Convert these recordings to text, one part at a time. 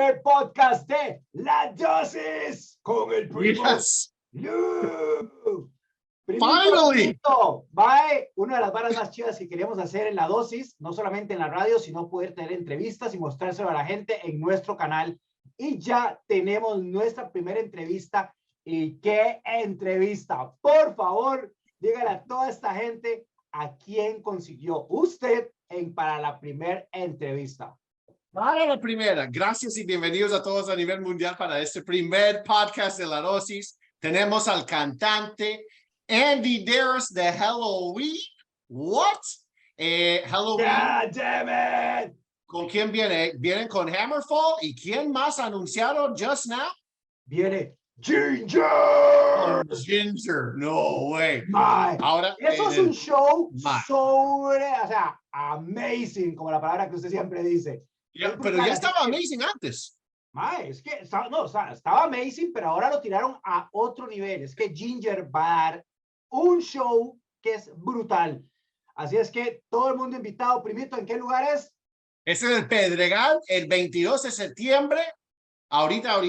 primer podcast de La Dosis con el primo. Yes. Finally. Bye. Una de las varas más chidas que queríamos hacer en La Dosis, no solamente en la radio, sino poder tener entrevistas y mostrárselo a la gente en nuestro canal. Y ya tenemos nuestra primera entrevista. ¿Y qué entrevista? Por favor, dígale a toda esta gente a quién consiguió usted para la primera entrevista. Para la primera, gracias y bienvenidos a todos a nivel mundial para este primer podcast de La Dosis. Tenemos al cantante Andi Deris de Helloween. What? Helloween. God damn it. ¿Con quién viene? Vienen con Hammerfall. ¿Y quién más anunciaron just now? Viene Ginger. Oh, Ginger. No way. Ahora, eso es un show sobre, o sea, amazing, como la palabra que usted siempre dice. Yeah, pero ya estaba amazing antes. Es que estaba amazing, pero ahora lo tiraron a otro nivel. Es que Ginger va a dar un show que es brutal. Así es que todo el mundo invitado. Primito, ¿en qué lugar es? Es en el Pedregal, el 22 de septiembre. Ahorita.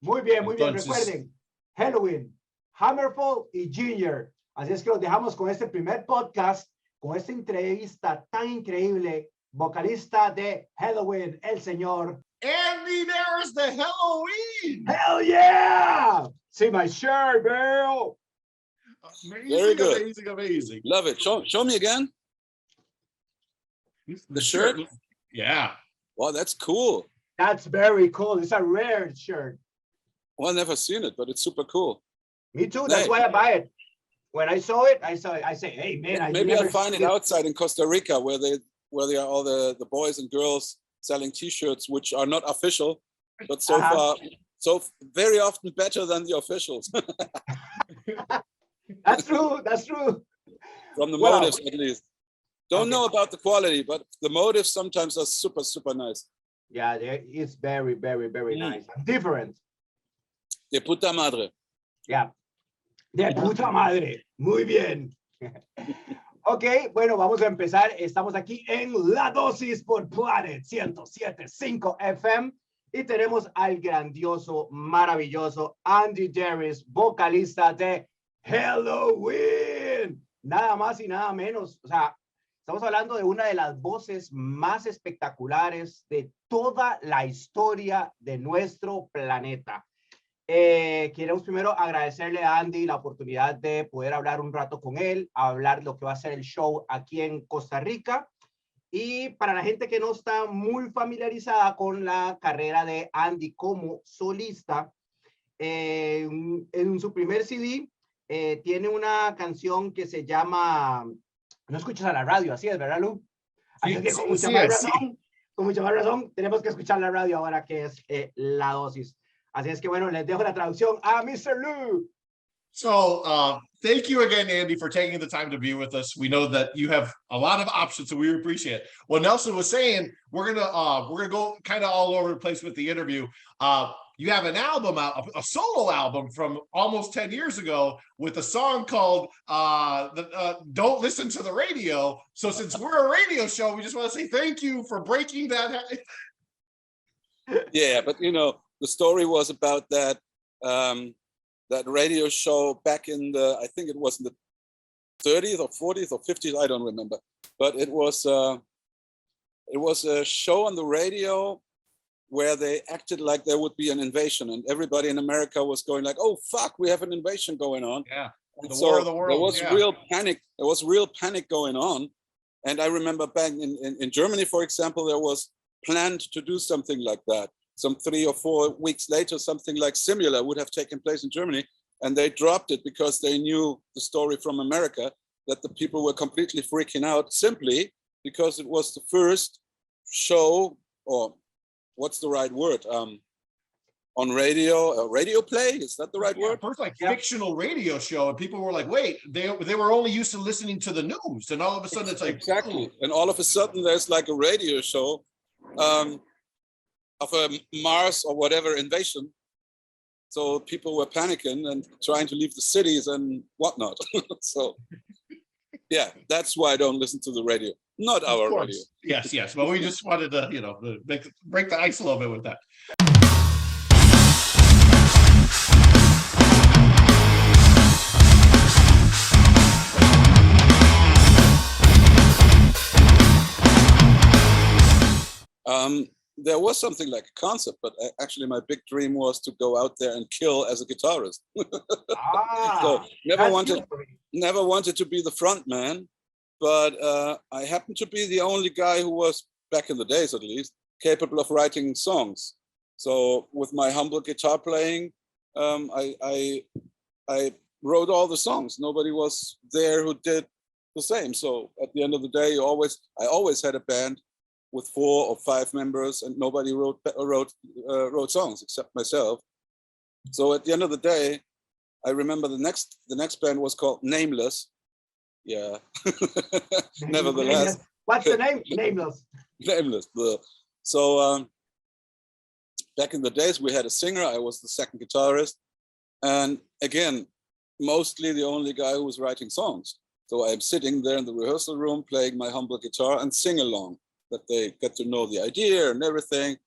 Muy bien, muy bien. Recuerden, Helloween, Hammerfall y Ginger. Así es que los dejamos con este primer podcast, con esta entrevista tan increíble. Vocalista de Helloween, el señor Andi Deris de Helloween. Hell yeah! See my shirt, bro. Amazing, Very good. Amazing. Love it. Show me again. The shirt? Yeah. Wow, that's cool. That's very cool. It's a rare shirt. Well, I've never seen it, but it's super cool. Me too. That's why I buy it. When I saw it, I say, hey, man. Maybe I'll find it outside in Costa Rica where they are all the boys and girls selling T-shirts, which are not official, but so far, so very often better than the officials. That's true. That's true. From the motives, at least. Don't know about the quality, but the motives sometimes are super, super nice. Yeah, it's very, very, very nice. Different. De puta madre. Yeah. De puta madre. Muy bien. Ok, bueno, vamos a empezar. Estamos aquí en La Dosis por Planet 107.5 FM y tenemos al grandioso, maravilloso Andi Deris, vocalista de Helloween. Nada más y nada menos. O sea, estamos hablando de una de las voces más espectaculares de toda la historia de nuestro planeta. Queremos primero agradecerle a Andi la oportunidad de poder hablar un rato con él, hablar lo que va a ser el show aquí en Costa Rica. Y para la gente que no está muy familiarizada con la carrera de Andi como solista, en su primer CD tiene una canción que se llama No escuchas a la radio, así es, ¿verdad, Lu? Así que con mucha más razón, tenemos que escuchar la radio ahora que es La Dosis. Así es que bueno, les dejo la traducción a Mr. Lou. So thank you again, Andi, for taking the time to be with us. We know that you have a lot of options, so we appreciate it. Well, Nelson was saying we're gonna go kind of all over the place with the interview. You have an album out, a solo album from almost 10 years ago with a song called Don't Listen to the Radio. So since we're a radio show, we just want to say thank you for breaking that. Yeah, but you know, the story was about that that radio show back in the, I think it was in the 30th or 40th or 50th, I don't remember. But it was a show on the radio where they acted like there would be an invasion, and everybody in America was going like, "Oh fuck, we have an invasion going on." Yeah, and the war of the world. There was real panic. There was real panic going on, and I remember back in Germany, for example, there was planned to do something like that. Some 3 or 4 weeks later, something like similar would have taken place in Germany, and they dropped it because they knew the story from America that the people were completely freaking out simply because it was the first show, or what's the right word? On radio, radio play, is that the right word? First, like fictional radio show, and people were like, "Wait, they were only used to listening to the news," and all of a sudden it's like exactly, and all of a sudden there's like a radio show of a Mars or whatever invasion. So people were panicking and trying to leave the cities and whatnot. So yeah, that's why I don't listen to the radio. Not our radio. Yes. But we just wanted to, break the ice a little bit with that. there was something like a concept, but actually my big dream was to go out there and kill as a guitarist. So never wanted to be the front man, but I happened to be the only guy who was, back in the days at least, capable of writing songs. So with my humble guitar playing, I wrote all the songs. Nobody was there who did the same. So at the end of the day, I always had a band with 4 or 5 members, and nobody wrote songs except myself. So at the end of the day, I remember the next band was called Nameless. Yeah. Nevertheless. What's the name? Nameless. Nameless. So back in the days, we had a singer. I was the second guitarist, and again, mostly the only guy who was writing songs. So I'm sitting there in the rehearsal room playing my humble guitar and sing along, that they get to know the idea and everything.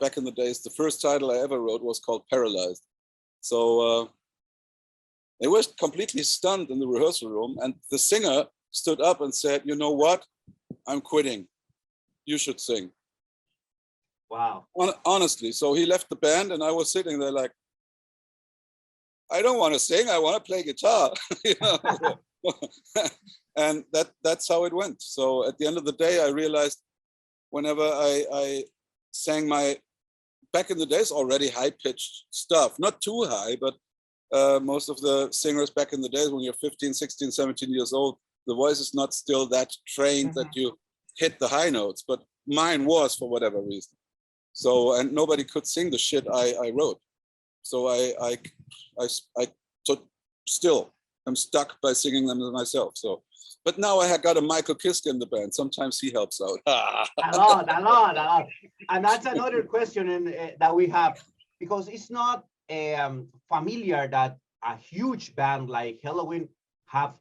Back in the days, the first title I ever wrote was called Paralyzed. So they were completely stunned in the rehearsal room, and the singer stood up and said, "You know what? I'm quitting. You should sing." Wow. Honestly, so he left the band, and I was sitting there like, I don't want to sing, I want to play guitar. You know? And that's how it went. So at the end of the day, I realized whenever I sang my, back in the days, already high-pitched stuff, not too high, but most of the singers back in the days, when you're 15, 16, 17 years old, the voice is not still that trained that you hit the high notes, but mine was, for whatever reason. So, and nobody could sing the shit I wrote. So I'm stuck by singing them myself. So, but now I have got a Michael Kiske in the band. Sometimes he helps out. A lot. And that's another question that we have, because it's not familiar that a huge band like Helloween have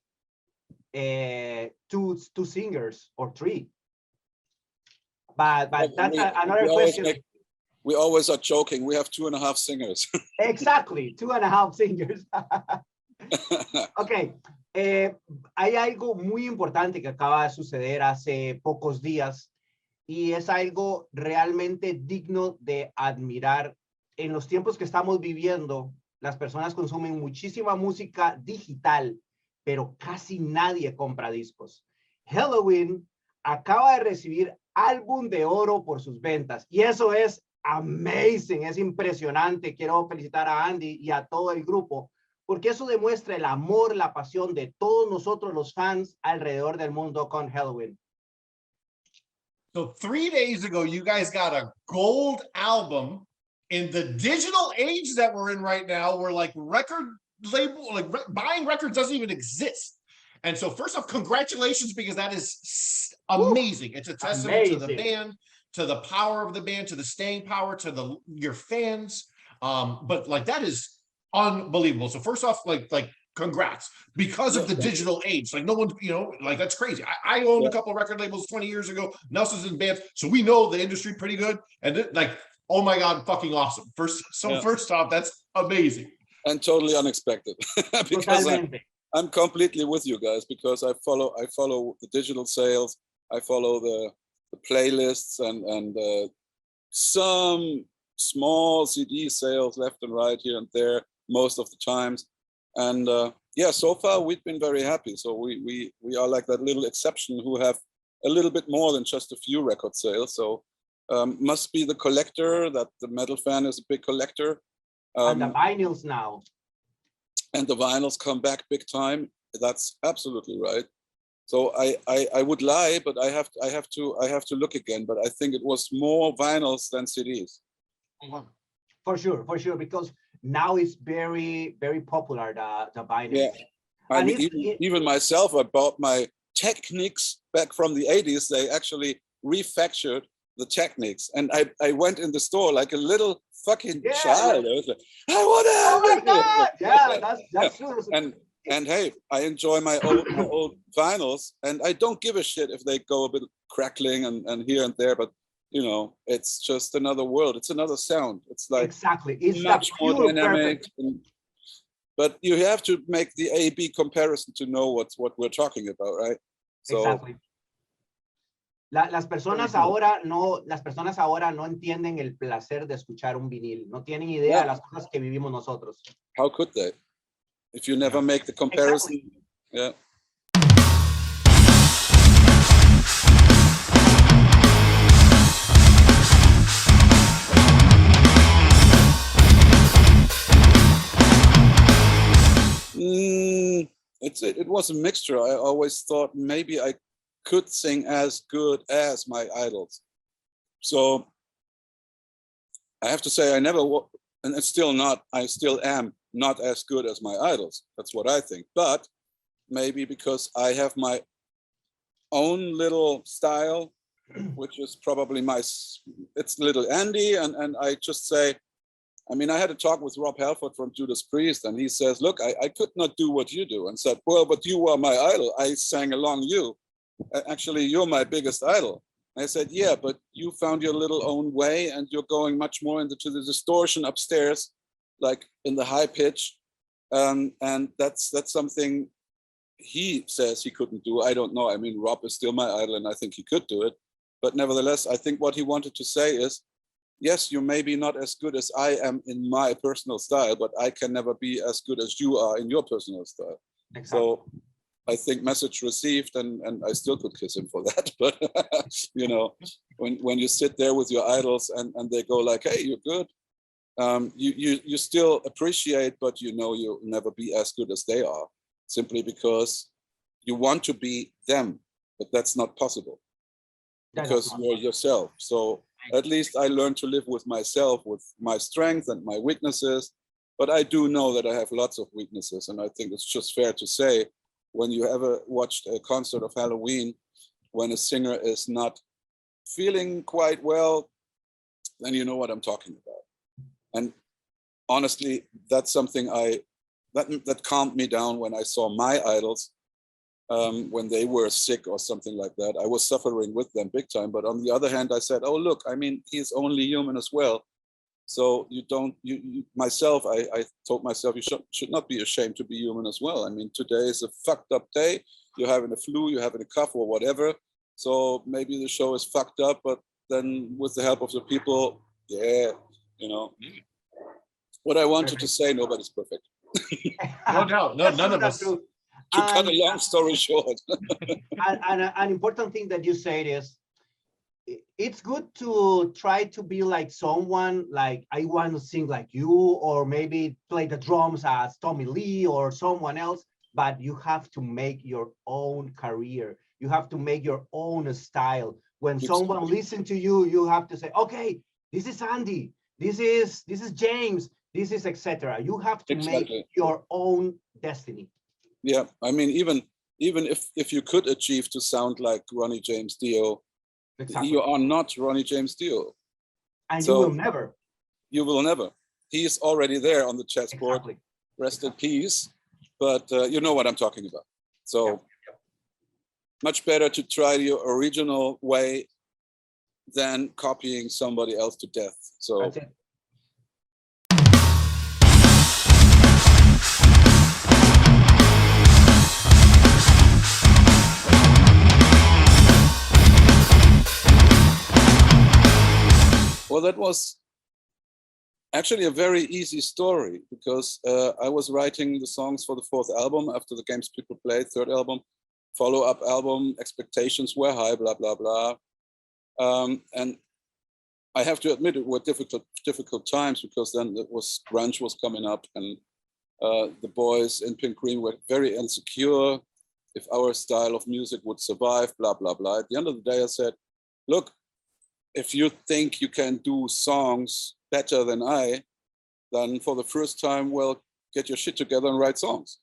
two singers or 3. But that's another question. We always are joking. We have 2.5 singers. Exactly, 2.5 singers. Ok, hay algo muy importante que acaba de suceder hace pocos días y es algo realmente digno de admirar. En los tiempos que estamos viviendo, las personas consumen muchísima música digital, pero casi nadie compra discos. Helloween acaba de recibir álbum de oro por sus ventas y eso es amazing, es impresionante. Quiero felicitar a Andy y a todo el grupo, porque eso demuestra el amor, la pasión de todos nosotros los fans alrededor del mundo con Helloween. So 3 days ago, you guys got a gold album. In the digital age that we're in right now, where like record label, like buying records doesn't even exist. And so first off, congratulations, because that is amazing. It's a testament to the band, to the power of the band, to the staying power, to your fans. But like, that is unbelievable. So first off, like congrats, because of the digital age. Like no one, like that's crazy. I owned a couple of record labels 20 years ago. Nelson's in bands, so we know the industry pretty good. And like, oh my God, fucking awesome. First off, that's amazing. And totally unexpected. Because I'm completely with you guys, because I follow the digital sales. I follow the playlists and some small CD sales left and right here and there most of the times. And yeah, so far we've been very happy. So we are like that little exception who have a little bit more than just a few record sales. So must be the collector, that the metal fan is a big collector. And the vinyls now. And the vinyls come back big time. That's absolutely right. So I would lie, but I have to look again. But I think it was more vinyls than CDs. For sure, because now it's very, very popular, the vinyls. Yeah, I mean, even myself, I bought my Technics back from the 80s. They actually refactored the Technics, and I went in the store like a little fucking child. I was like, I want to have my God! Yeah, that's true. And hey, I enjoy my old vinyls, and I don't give a shit if they go a bit crackling and here and there, but it's just another world. It's another sound. It's like exactly. It's much more dynamic. But you have to make the A/B comparison to know what we're talking about, right? So, exactly. Las personas ahora no entienden el placer de escuchar un vinil. No tienen idea de las cosas que vivimos nosotros. How could they? If you never make the comparison. Exactly. Yeah. It was a mixture. I always thought maybe I could sing as good as my idols. So I have to say I never, and it's still not, I still am not as good as my idols. That's what I think. But maybe because I have my own little style, which is probably it's little Andy. And I just say, I mean, I had a talk with Rob Halford from Judas Priest, and he says, look, I could not do what you do. And said, well, but you are my idol. I sang along you. Actually, you're my biggest idol. I said, yeah, but you found your little own way, and you're going much more into the distortion upstairs, like in the high pitch. And that's something he says he couldn't do. I don't know. I mean, Rob is still my idol, and I think he could do it. But nevertheless, I think what he wanted to say is, yes, you may be not as good as I am in my personal style, but I can never be as good as you are in your personal style. Exactly. So I think message received, and I still could kiss him for that. But, you know, when you sit there with your idols and they go like, hey, you're good, you still appreciate, but you know you'll never be as good as they are, simply because you want to be them, but that's not possible because you're yourself. So at least I learned to live with myself, with my strengths and my weaknesses. But I do know that I have lots of weaknesses. And I think it's just fair to say, when you ever watched a concert of Helloween, when a singer is not feeling quite well, then you know what I'm talking about. And honestly, that's something that calmed me down when I saw my idols, when they were sick or something like that. I was suffering with them big time. But on the other hand, I said, oh, look, I mean, he's only human as well. So I told myself, you should not be ashamed to be human as well. I mean, today is a fucked up day. You're having a flu, you're having a cough or whatever. So maybe the show is fucked up, but then with the help of the people, yeah, you know. What I wanted to say, nobody's perfect. No doubt, none of us. To cut a long story short. and an important thing that you said is, it's good to try to be like someone, like I want to sing like you, or maybe play the drums as Tommy Lee or someone else, but you have to make your own career. You have to make your own style. When someone listens to you, you have to say, okay, this is Andy, this is James, this is etc. You have to make your own destiny. Yeah, I mean, even if you could achieve to sound like Ronnie James Dio, you are not Ronnie James Dio. And so, you will never. He is already there on the chessboard. Rest in peace. But you know what I'm talking about. So much better to try your original way than copying somebody else to death. So that's it. Well, that was actually a very easy story, because I was writing the songs for the fourth album after the Games People Played, third album, follow-up album, expectations were high, blah, blah, blah. And I have to admit it were difficult times, because then grunge was coming up, and the boys in Pink Green were very insecure if our style of music would survive, blah, blah, blah. At the end of the day, I said, look, if you think you can do songs better than I, then for the first time, well, get your shit together and write songs.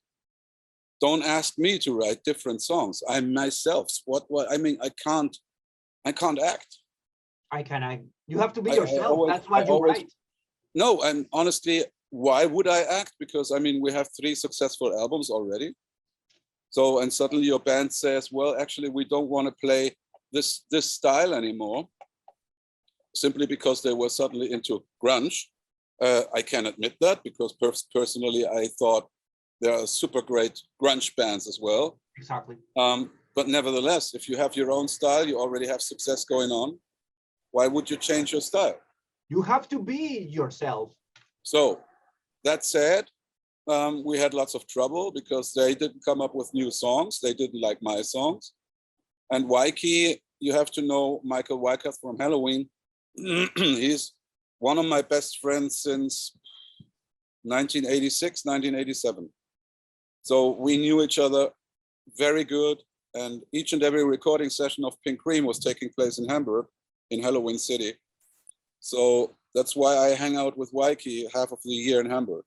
Don't ask me to write different songs. I'm myself. I mean, I can't act. You have to be yourself. That's why you write. No, and honestly, why would I act? Because I mean, we have 3 successful albums already. So, and suddenly your band says, well, actually, we don't want to play this style anymore, simply because they were suddenly into grunge. I can admit that, because personally, I thought there are super great grunge bands as well. Exactly. But nevertheless, if you have your own style, you already have success going on. Why would you change your style? You have to be yourself. So that said, we had lots of trouble because they didn't come up with new songs. They didn't like my songs. And Waikey, you have to know Michael Wyckoff from Helloween. He's one of my best friends since 1986, 1987. So we knew each other very good. And each and every recording session of Pink Cream was taking place in Hamburg, in Helloween City. So that's why I hang out with Waikey half of the year in Hamburg.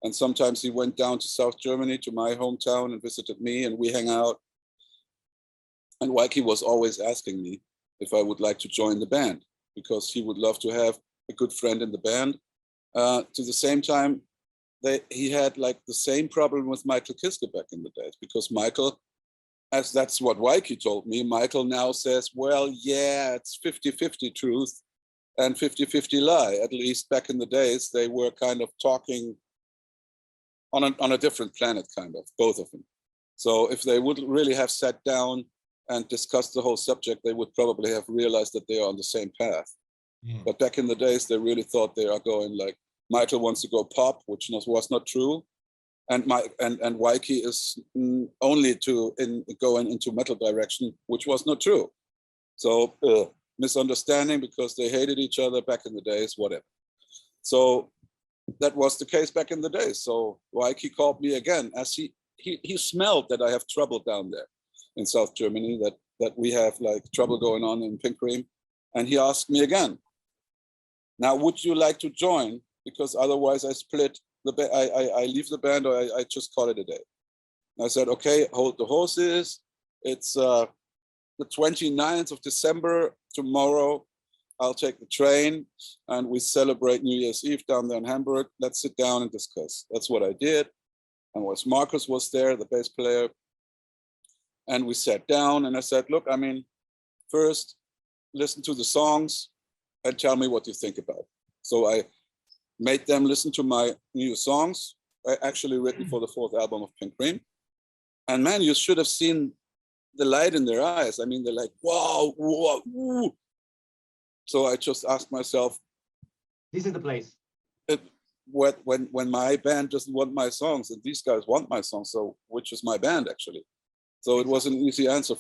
And sometimes he went down to South Germany, to my hometown, and visited me, and we hang out. And Waikey was always asking me if I would like to join the band, because he would love to have a good friend in the band. To the same time, he had like the same problem with Michael Kiske back in the days, because Michael, as that's what Waikey told me, Michael now says, well, yeah, it's 50-50 truth and 50-50 lie. At least back in the days, they were kind of talking on a different planet, kind of, both of them. So if they would really have sat down and discussed the whole subject, they would probably have realized that they are on the same path. Yeah. But back in the days, they really thought they are going like, Michael wants to go pop, which was not true. And Waikey is only going into metal direction, which was not true. So misunderstanding because they hated each other back in the days, whatever. So that was the case back in the days. So Waikey called me again, as he smelled that I have trouble down there in South Germany, that we have like trouble going on in Pink Cream. And he asked me again, now would you like to join? Because otherwise I split I leave the band, or I just call it a day. And I said, okay, hold the horses. It's the 29th of December, tomorrow. I'll take the train and we celebrate New Year's Eve down there in Hamburg. Let's sit down and discuss. That's what I did. And Marcus was there, the bass player. And we sat down and I said, look, I mean, first listen to the songs and tell me what you think about it. So I made them listen to my new songs, actually written for the 4th album of Pink Cream. And man, you should have seen the light in their eyes. I mean, they're like, wow, whoa, whoa. So I just asked myself, this is the place. When my band doesn't want my songs and these guys want my songs, so which is my band actually? So it was an easy answer.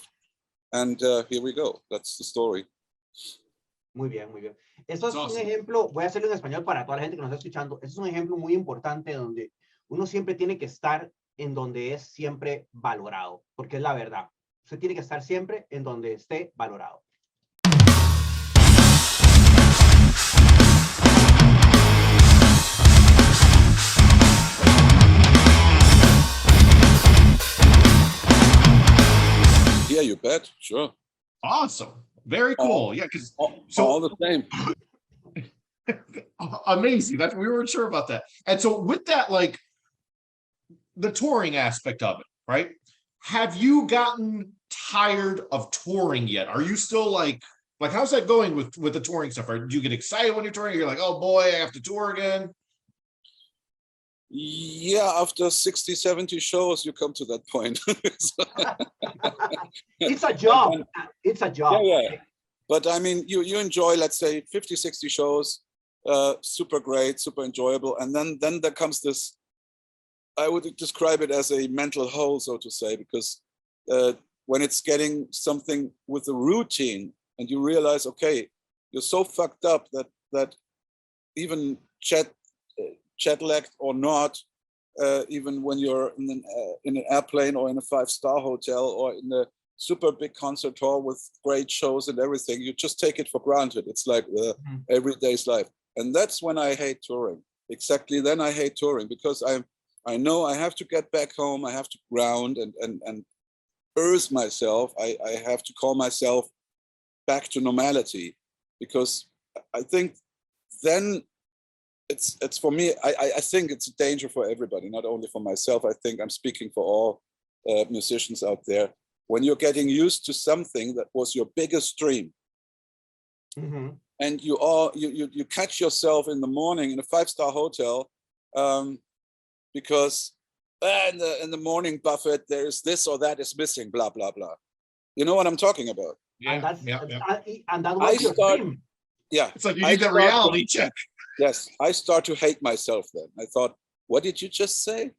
And here we go. That's the story. Muy bien, muy bien. Eso es un ejemplo, voy a hacerlo en español para toda la gente que nos está escuchando. Eso es un ejemplo muy importante donde uno siempre tiene que estar en donde es siempre valorado, porque es la verdad. Usted tiene que estar siempre en donde esté valorado. Yeah, you bet. Sure. Awesome. Very cool. Yeah, because all the same. Amazing. We weren't sure about that. And so with that, like the touring aspect of it, right? Have you gotten tired of touring yet? Are you still like how's that going with the touring stuff? Do you get excited when you're touring? You're like, oh boy, I have to tour again. Yeah, after 60, 70 shows, you come to that point. It's a job. It's a job. Yeah. But I mean, you enjoy, let's say, 50, 60 shows, super great, super enjoyable. And then there comes this, I would describe it as a mental hole, so to say, because when it's getting something with a routine and you realize, okay, you're so fucked up that even jet-lagged or not, even when you're in an airplane or in a 5-star hotel or in a super big concert hall with great shows and everything, you just take it for granted. It's like everyday's life. And that's when I hate touring. Exactly then I hate touring, because I know I have to get back home. I have to ground and earth myself. I have to call myself back to normality, because I think then it's for me, I think it's a danger for everybody, not only for myself. I think I'm speaking for all musicians out there. When you're getting used to something that was your biggest dream, and you catch yourself in the morning in a 5-star hotel, because in the morning buffet there is this or that is missing, blah blah blah. You know what I'm talking about? And that was your dream. Yeah. It's like you need that reality check. Yes, I start to hate myself then. I thought, what did you just say?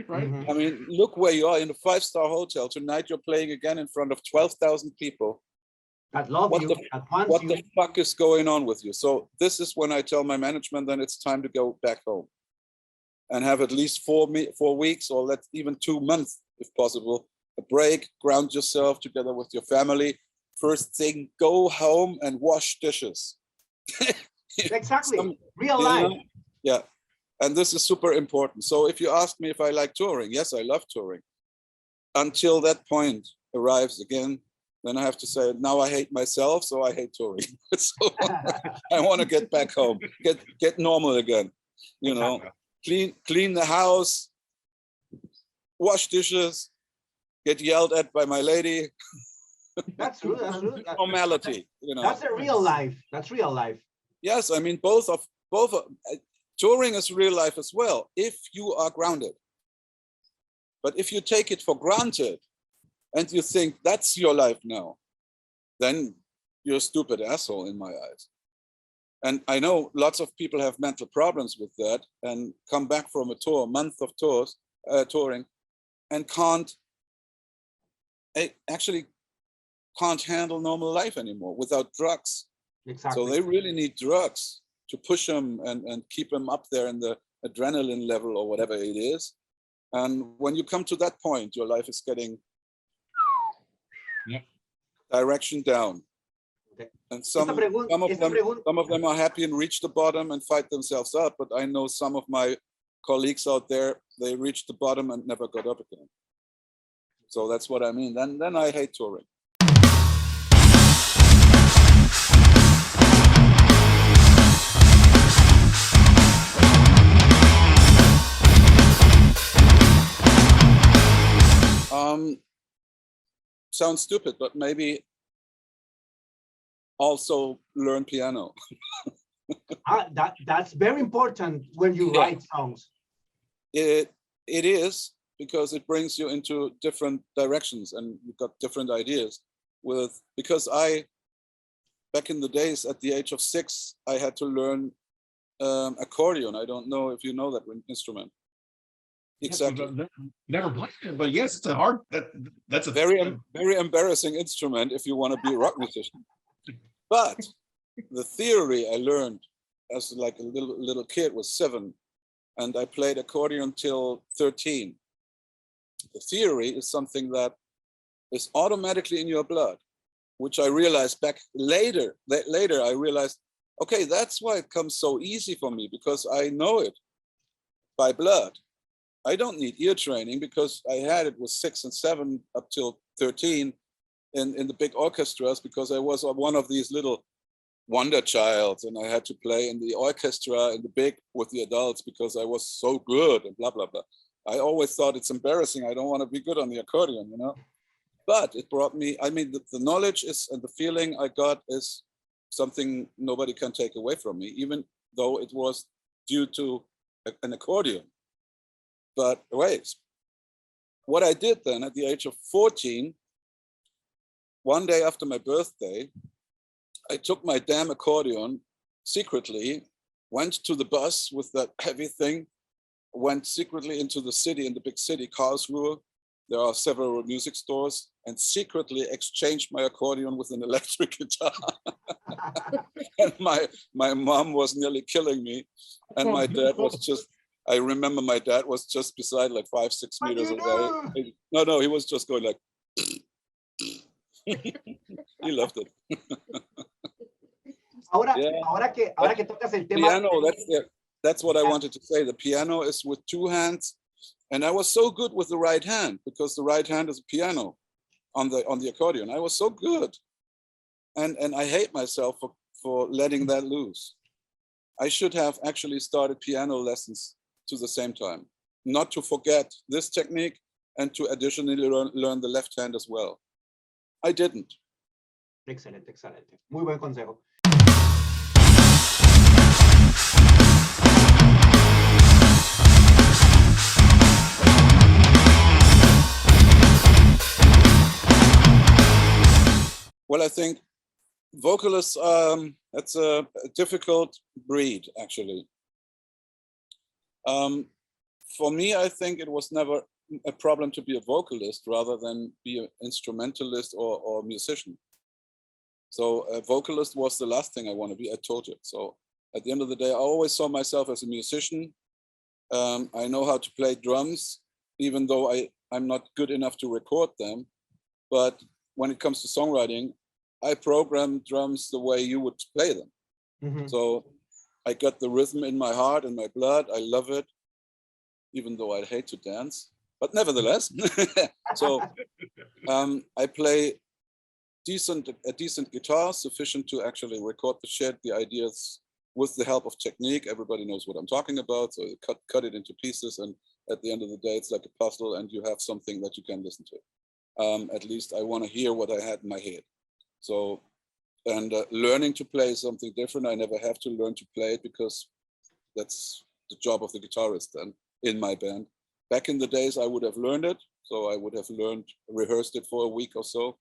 Right. I mean, look where you are in a 5-star hotel. Tonight you're playing again in front of 12,000 people. That love What you. the fuck is going on with you? So this is when I tell my management, then it's time to go back home and have at least 4 weeks, or let's even 2 months, if possible, a break, ground yourself together with your family. First thing, go home and wash dishes. Exactly. Real life. Yeah. And this is super important. So if you ask me if I like touring, yes, I love touring. Until that point arrives again, then I have to say, now I hate myself, so I hate touring. So I want to get back home, get normal again. You know, clean the house, wash dishes, get yelled at by my lady. That's true. That's true. Normality. You know, that's a real life. That's real life. Yes, I mean both of touring is real life as well, if you are grounded. But if you take it for granted and you think that's your life now, then you're a stupid asshole in my eyes. And I know lots of people have mental problems with that and come back from a month of touring, and actually can't handle normal life anymore without drugs. Exactly. So they really need drugs to push them and keep them up there in the adrenaline level or whatever it is. And when you come to that point, your life is getting direction down. Okay. And some of them are happy and reach the bottom and fight themselves up. But I know some of my colleagues out there, they reached the bottom and never got up again. So that's what I mean. Then I hate touring. Sounds stupid, but maybe also learn piano. That's very important when you write songs. It is, because it brings you into different directions and you've got different ideas. Because back in the days at the age of 6, I had to learn accordion. I don't know if you know that instrument. Exactly. Never played it, but yes, it's a hard. That's a very embarrassing instrument if you want to be a rock musician. But the theory I learned as like a little kid was 7, and I played accordion till 13. The theory is something that is automatically in your blood, which I realized later I realized, okay, that's why it comes so easy for me, because I know it by blood. I don't need ear training because I had it with 6 and 7 up till 13 in the big orchestras, because I was one of these little wonder childs and I had to play in the orchestra in the big with the adults because I was so good and blah, blah, blah. I always thought it's embarrassing. I don't want to be good on the accordion, you know, but it brought me, I mean, the knowledge is, and the feeling I got is something nobody can take away from me, even though it was due to an accordion. But wait, what I did then at the age of 14, one day after my birthday, I took my damn accordion secretly, went to the bus with that heavy thing, went secretly into the city, in the big city, Karlsruhe. There are several music stores, and secretly exchanged my accordion with an electric guitar. And my mom was nearly killing me. And my dad was just, I remember my dad was just beside, like 5-6 meters away. No, he was just going like, he loved it. Ahora que tocas el tema. Piano, that's what I wanted to say. The piano is with 2 hands. And I was so good with the right hand, because the right hand is a piano on the accordion. I was so good. And I hate myself for letting that loose. I should have actually started piano lessons to the same time, not to forget this technique and to additionally learn the left hand as well. I didn't. Excelente, excelente. Muy buen consejo. Well, I think vocalists, that's a difficult breed, actually. For me, I think it was never a problem to be a vocalist rather than be an instrumentalist or musician. So a vocalist was the last thing I want to be, I told you. So at the end of the day, I always saw myself as a musician. I know how to play drums, even though I'm not good enough to record them. But when it comes to songwriting, I program drums the way you would play them. Mm-hmm. So I got the rhythm in my heart and my blood. I love it, even though I hate to dance. But nevertheless, so I play a decent guitar, sufficient to actually record the shit, the ideas, with the help of technique. Everybody knows what I'm talking about. So you cut it into pieces, and at the end of the day, it's like a puzzle, and you have something that you can listen to. At least I want to hear what I had in my head. So, and learning to play something different, I never have to learn to play it because that's the job of the guitarist then in my band. Back in the days, I would have learned it. So I would have rehearsed it for a week or so,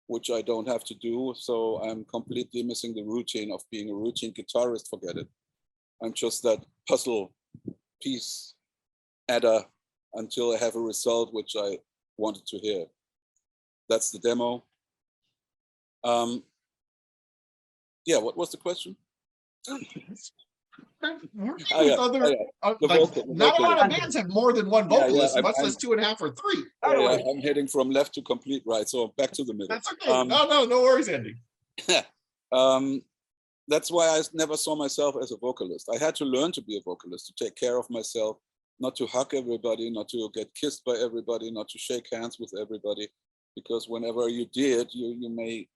which I don't have to do. So I'm completely missing the routine of being a routine guitarist. Forget it. I'm just that puzzle piece adder until I have a result which I wanted to hear. That's the demo. Yeah, what was the question? Not a lot of bands have more than one vocalist, much less 2.5 or 3. I'm heading from left to complete right, so back to the middle. That's okay. No worries, Andy. That's why I never saw myself as a vocalist. I had to learn to be a vocalist, to take care of myself, not to hug everybody, not to get kissed by everybody, not to shake hands with everybody, because whenever you did, you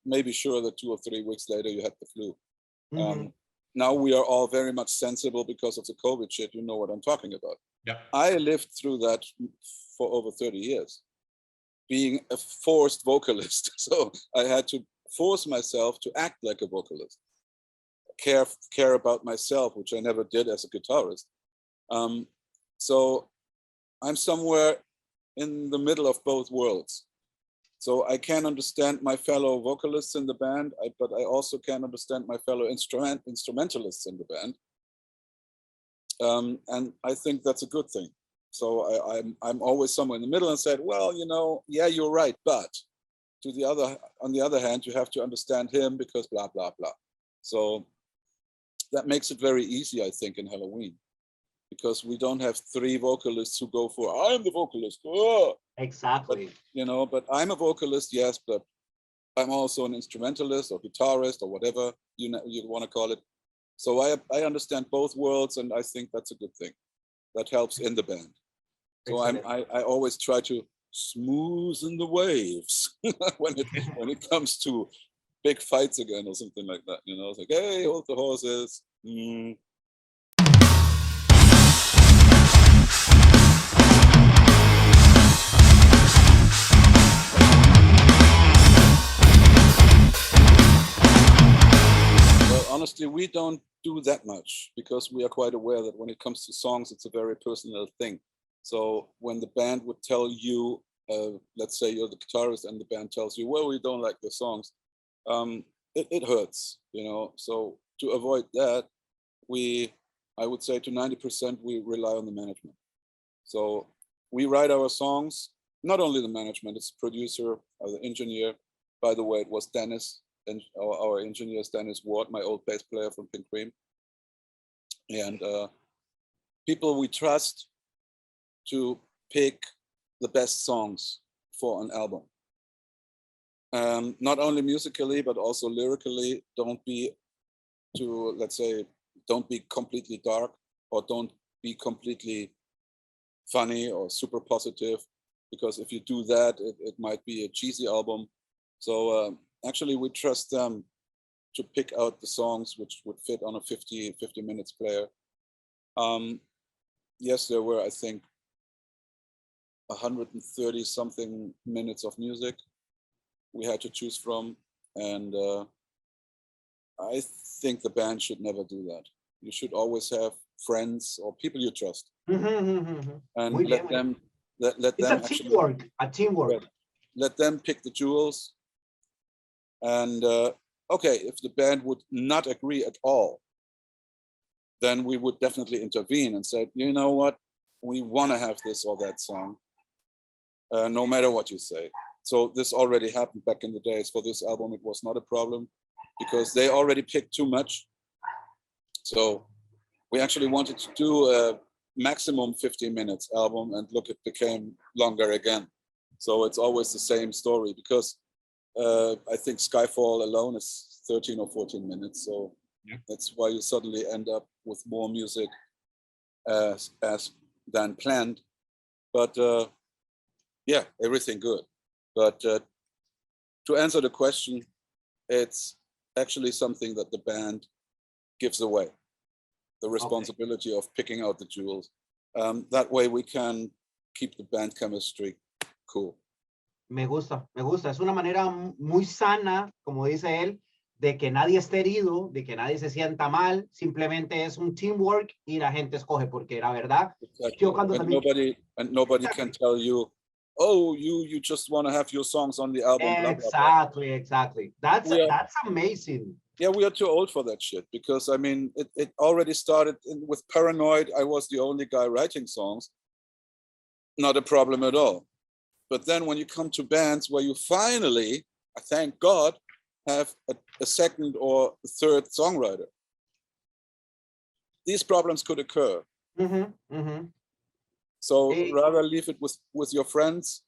may be sure that 2 or 3 weeks later you had the flu. Mm-hmm. Now we are all very much sensible because of the COVID shit. You know what I'm talking about. Yeah. I lived through that for over 30 years, being a forced vocalist. So I had to force myself to act like a vocalist, care about myself, which I never did as a guitarist. So I'm somewhere in the middle of both worlds. So I can understand my fellow vocalists in the band, but I also can understand my fellow instrumentalists in the band. And I think that's a good thing. So I'm always somewhere in the middle and said, well, yeah, you're right, but on the other hand, you have to understand him because blah, blah, blah. So that makes it very easy, I think, in Helloween, because we don't have 3 vocalists who go for, I'm the vocalist. Oh! Exactly. But I'm a vocalist, yes, but I'm also an instrumentalist or guitarist or whatever you want to call it. So I understand both worlds, and I think that's a good thing. That helps in the band. So I always try to smoothen the waves when it comes to big fights again or something like that. It's like, hey, hold the horses. Honestly, we don't do that much because we are quite aware that when it comes to songs, it's a very personal thing. So when the band would tell you, let's say you're the guitarist and the band tells you, well, we don't like the songs, it hurts, So to avoid that, I would say to 90%, we rely on the management. So we write our songs, not only the management, it's the producer, or the engineer. By the way, it was Dennis. And our engineer is Dennis Ward, my old bass player from Pink Cream. And people we trust to pick the best songs for an album. Not only musically, but also lyrically. Don't be completely dark, or don't be completely funny or super positive, because if you do that, it might be a cheesy album. So actually, we trust them to pick out the songs which would fit on a 50 minutes player. Yes, there were, I think, 130 something minutes of music we had to choose from. And I think the band should never do that. You should always have friends or people you trust. And let them a teamwork. Let them pick the jewels. And okay, if the band would not agree at all, then we would definitely intervene and say, you know what, we want to have this or that song, no matter what you say. So this already happened back in the days. For this album, it was not a problem because they already picked too much. So we actually wanted to do a maximum 15 minutes album, and look, it became longer again. So it's always the same story because I think Skyfall alone is 13 or 14 minutes. So that's why you suddenly end up with more music as than planned. But yeah, everything good. But to answer the question, it's actually something that the band gives away, the responsibility of picking out the jewels. That way we can keep the band chemistry cool. Me gusta, me gusta. Es una manera muy sana, como dice él, de que nadie esté herido, de que nadie se sienta mal. Simplemente es un teamwork y la gente escoge, porque la verdad, Exactly. yo cuando nobody can tell you, oh, you just want to have your songs on the album. Exactly, blah, blah. Exactly. That's amazing. Yeah, we are too old for that shit because I mean, it already started with Paranoid. I was the only guy writing songs. Not a problem at all. But then when you come to bands where you finally, thank God, have a second or third songwriter, these problems could occur. So rather leave it with your friends,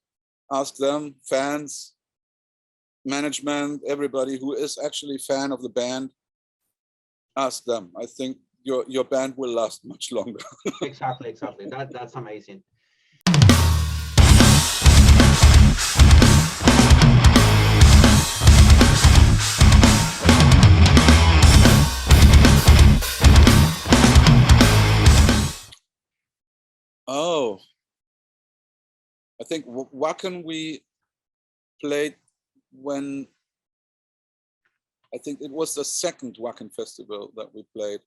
ask them, fans, management, everybody who is actually a fan of the band, ask them. I think your band will last much longer. Exactly. That's amazing. Oh, I think Wacken we played when, I think it was the second Wacken festival that we played.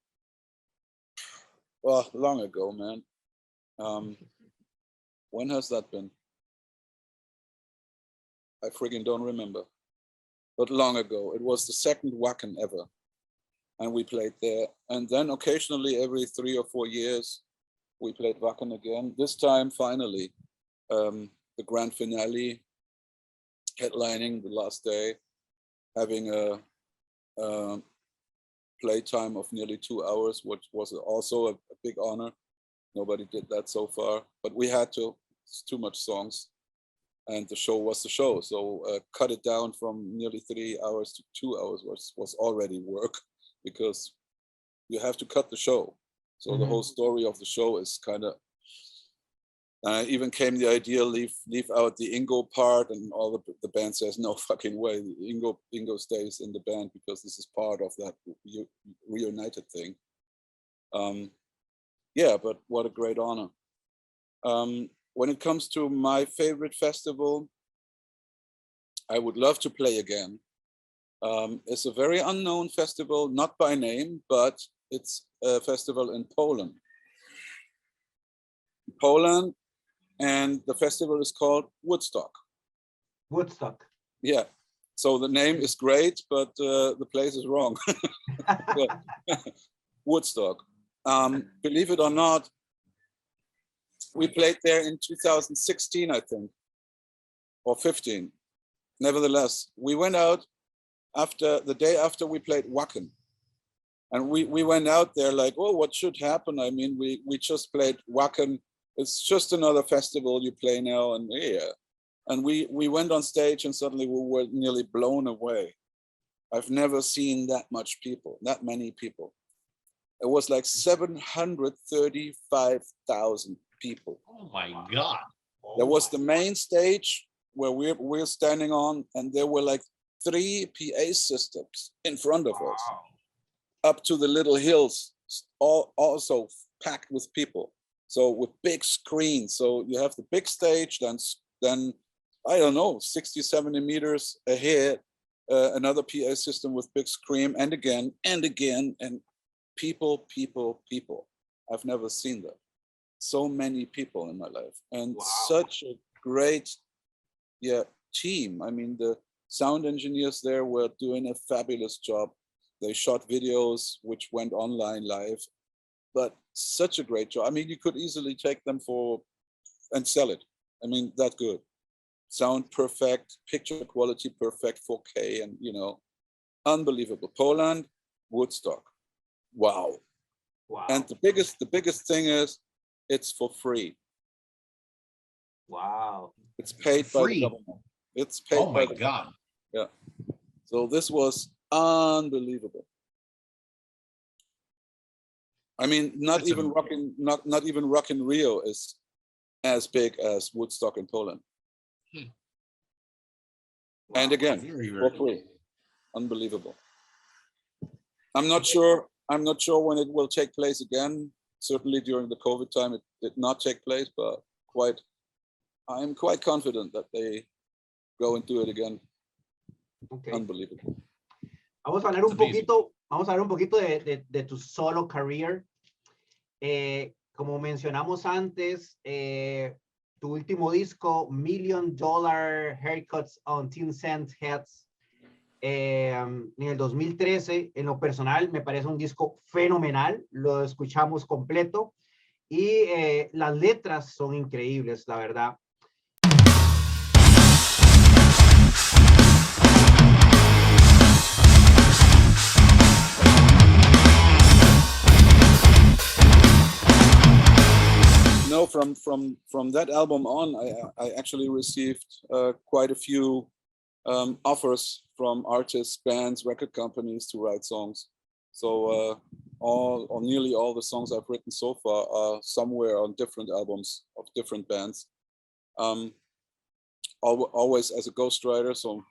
Well, long ago, man. When has that been? I friggin' don't remember. But long ago, it was the second Wacken ever. And we played there. And then occasionally every 3 or 4 years, we played Wacken again. This time, finally, the grand finale, headlining the last day, having a playtime of nearly 2 hours, which was also a big honor. Nobody did that so far, but we had to. It's too much songs, and the show was the show. So cut it down from nearly 3 hours to 2 hours was already work, because you have to cut the show. So the whole story of the show is kind of. Even came the idea leave out the Ingo part, and all the band says no fucking way. Ingo stays in the band because this is part of that reunited thing. Yeah, but what a great honor. When it comes to my favorite festival, I would love to play again. It's a very unknown festival, not by name, but it's a festival in Poland. And the festival is called Woodstock. Woodstock. Yeah. So the name is great, but the place is wrong. Woodstock. Believe it or not, we played there in 2016, I think, or 15. Nevertheless, we went out the day after we played Wacken. And we went out there like, oh, what should happen? I mean, we just played Wacken. It's just another festival you play now, and yeah. And we went on stage, and suddenly we were nearly blown away. I've never seen that many people. It was like 735,000 people. Oh my God. There was the main stage where we're standing on, and there were like 3 PA systems in front of us, up to the little hills, all also packed with people. So with big screens. So you have the big stage, then I don't know, 60, 70 meters ahead, another PA system with big screen, and again, and people. I've never seen that. So many people in my life, and such a great, team. I mean, the sound engineers there were doing a fabulous job. They shot videos which went online live, but such a great job. I mean, you could easily take them and sell it. I mean, that good. Sound perfect, picture quality perfect, 4K, and unbelievable. Poland, Woodstock. Wow. And the biggest thing is it's for free. Wow. It's paid by the government. It's paid by the God. Yeah. So this was unbelievable. I mean, not even Rock in Rio is as big as Woodstock in Poland. Wow. And again, for free. Unbelievable. I'm not sure when it will take place again. Certainly during the COVID time, it did not take place, but I'm quite confident that they go and do it again. Okay. Unbelievable. Vamos a hablar un poquito de tu solo career. Como mencionamos antes, tu último disco, $1 Million Haircuts on 10 Cent Heads, en el 2013, en lo personal, me parece un disco fenomenal. Lo escuchamos completo y las letras son increíbles, la verdad. No, from that album on, I actually received quite a few offers from artists, bands, record companies to write songs. So all or nearly all the songs I've written so far are somewhere on different albums of different bands. Always as a ghostwriter, so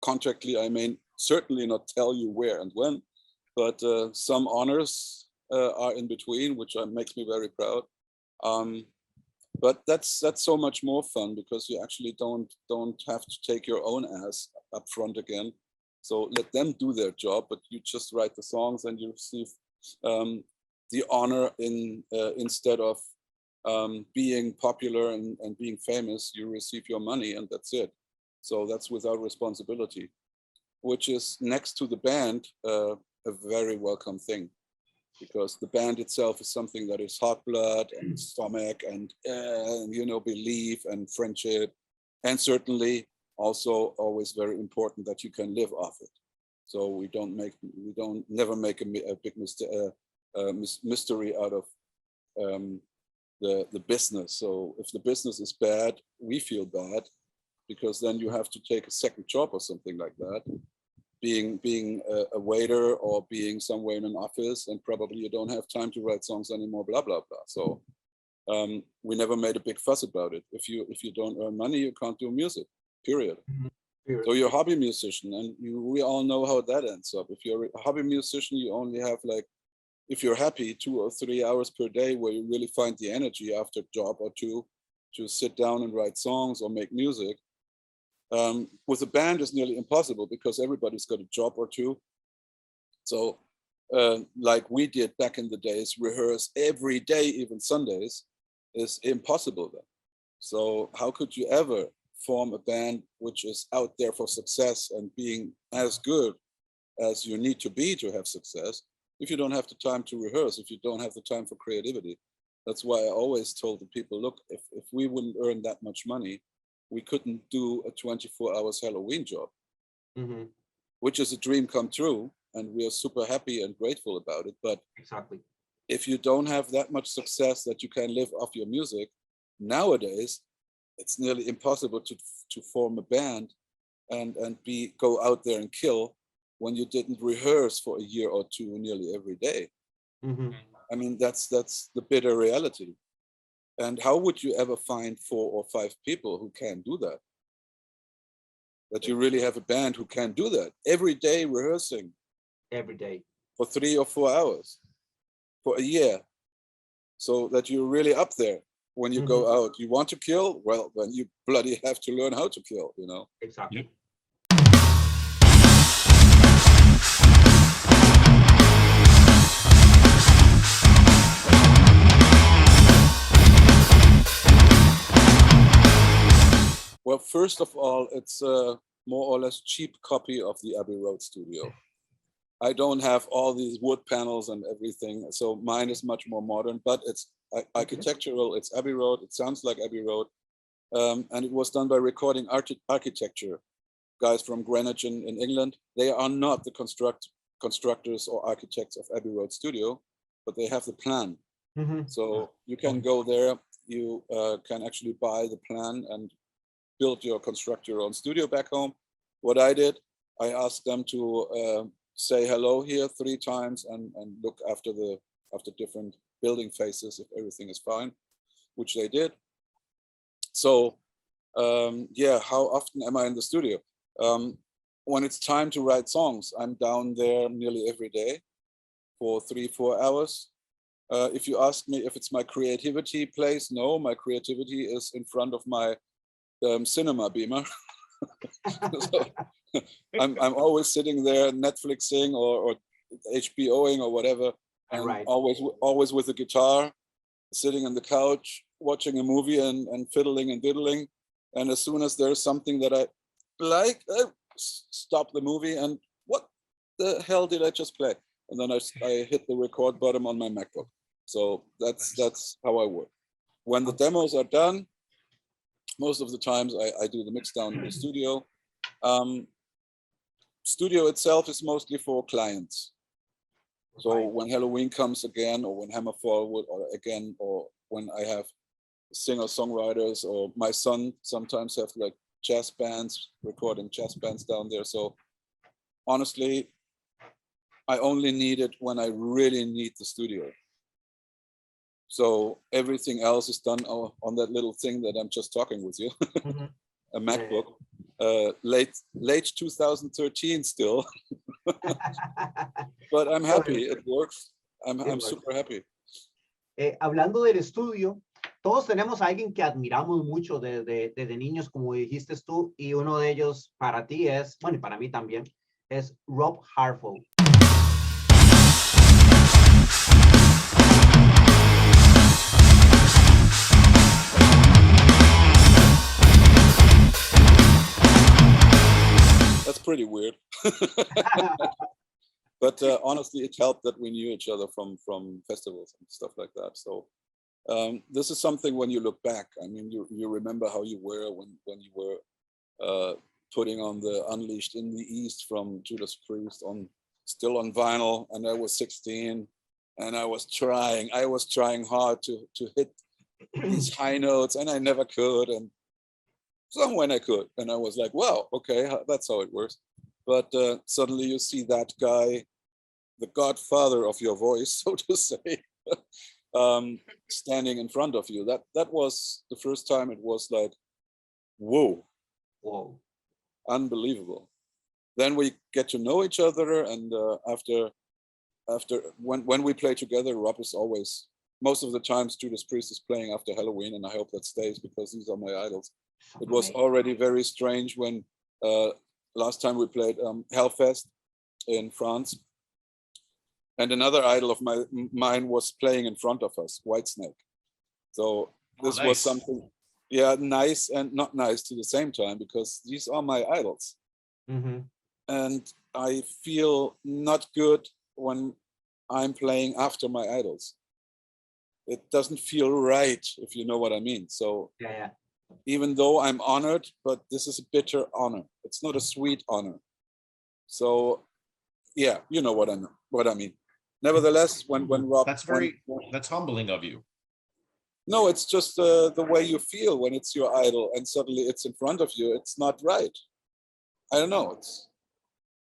contractually I may certainly not tell you where and when, but some honors are in between, which makes me very proud. But that's so much more fun because you actually don't have to take your own ass up front again. So let them do their job, but you just write the songs and you receive the honor instead of being popular and being famous, you receive your money and that's it. So that's without responsibility, which is next to the band a very welcome thing. Because the band itself is something that is hot blood and stomach and belief and friendship, and certainly also always very important that you can live off it. So we never make a big mystery out of the business. So if the business is bad, we feel bad because then you have to take a second job or something like that. Being a waiter or being somewhere in an office, and probably you don't have time to write songs anymore, blah, blah, blah. So we never made a big fuss about it. If you don't earn money, you can't do music, period. Mm-hmm. So you're a hobby musician, and we all know how that ends up. If you're a hobby musician, you only have if you're happy, 2 or 3 hours per day where you really find the energy after a job or two to sit down and write songs or make music. With a band is nearly impossible because everybody's got a job or two. So like we did back in the days, rehearse every day, even Sundays, is impossible then. So how could you ever form a band which is out there for success and being as good as you need to be to have success if you don't have the time to rehearse, if you don't have the time for creativity? That's why I always told the people, look, if we wouldn't earn that much money, we couldn't do a 24 hours Helloween job, mm-hmm. which is a dream come true. And we are super happy and grateful about it. But exactly, if you don't have that much success that you can live off your music, nowadays, it's nearly impossible to form a band and go out there and kill when you didn't rehearse for a year or two nearly every day. Mm-hmm. I mean, that's the bitter reality. And how would you ever find 4 or 5 people who can do that? That you really have a band who can do that every day, rehearsing every day for 3 or 4 hours for a year, so that you're really up there when you mm-hmm. go out. You want to kill? Well, then you bloody have to learn how to kill, you know? Exactly. Yep. Well, first of all, it's more or less cheap copy of the Abbey Road studio. I don't have all these wood panels and everything, so mine is much more modern, but it's architectural, it's Abbey Road, it sounds like Abbey Road, and it was done by recording architecture guys from Greenwich in England. They are not the constructors or architects of Abbey Road studio, but they have the plan. So you can go there, you can actually buy the plan and construct your own studio back home. What I did, I asked them to say hello here 3 times and look after different building phases if everything is fine, which they did. So yeah, how often am I in the studio? When it's time to write songs, I'm down there nearly every day for 3-4 hours. If you ask me if it's my creativity place, no, my creativity is in front of my cinema beamer. So, I'm always sitting there Netflixing or HBOing or whatever, and always with a guitar, sitting on the couch, watching a movie and fiddling and diddling. And as soon as there's something that I like, I stop the movie and what the hell did I just play? And then I hit the record button on my MacBook. So that's how I work. When the demos are done, most of the times I do the mix down in the studio. Studio itself is mostly for clients. So when Helloween comes again, or when Hammerfall would, or again, or when I have singer-songwriters, or my son sometimes have like jazz bands, recording jazz bands down there. So honestly, I only need it when I really need the studio. So everything else is done on that little thing that I'm just talking with you, a MacBook. Late 2013 still, but I'm happy. It works. I'm super happy. Hablando del estudio, todos tenemos a alguien que admiramos mucho desde niños, como dijiste tú, y uno de ellos para ti es, bueno, y para mí también, es Rob Halford. That's pretty weird. But honestly, it helped that we knew each other from festivals and stuff like that. So this is something when you look back, I mean, you remember how you were when you were putting on the Unleashed in the East from Judas Priest still on vinyl, and I was 16 and I was trying hard to hit these high notes, and I never could. And some when I could, and I was like, wow, okay, that's how it works. But suddenly you see that guy, the godfather of your voice, so to say, standing in front of you. That was the first time it was like, whoa, unbelievable. Then we get to know each other, and after when we play together, Rob is always, most of the times Judas Priest is playing after Helloween, and I hope that stays because these are my idols. It was already very strange when last time we played Hellfest in France, and another idol of mine was playing in front of us, Whitesnake. So this was something, yeah, nice and not nice to the same time, because these are my idols. And I feel not good when I'm playing after my idols. It doesn't feel right, if you know what I mean. So yeah. Even though I'm honored, but this is a bitter honor. It's not a sweet honor. So yeah, you know what I mean. Nevertheless, when Rob, that's humbling of you. No, it's just the way you feel when it's your idol and suddenly it's in front of you. It's not right. I don't know.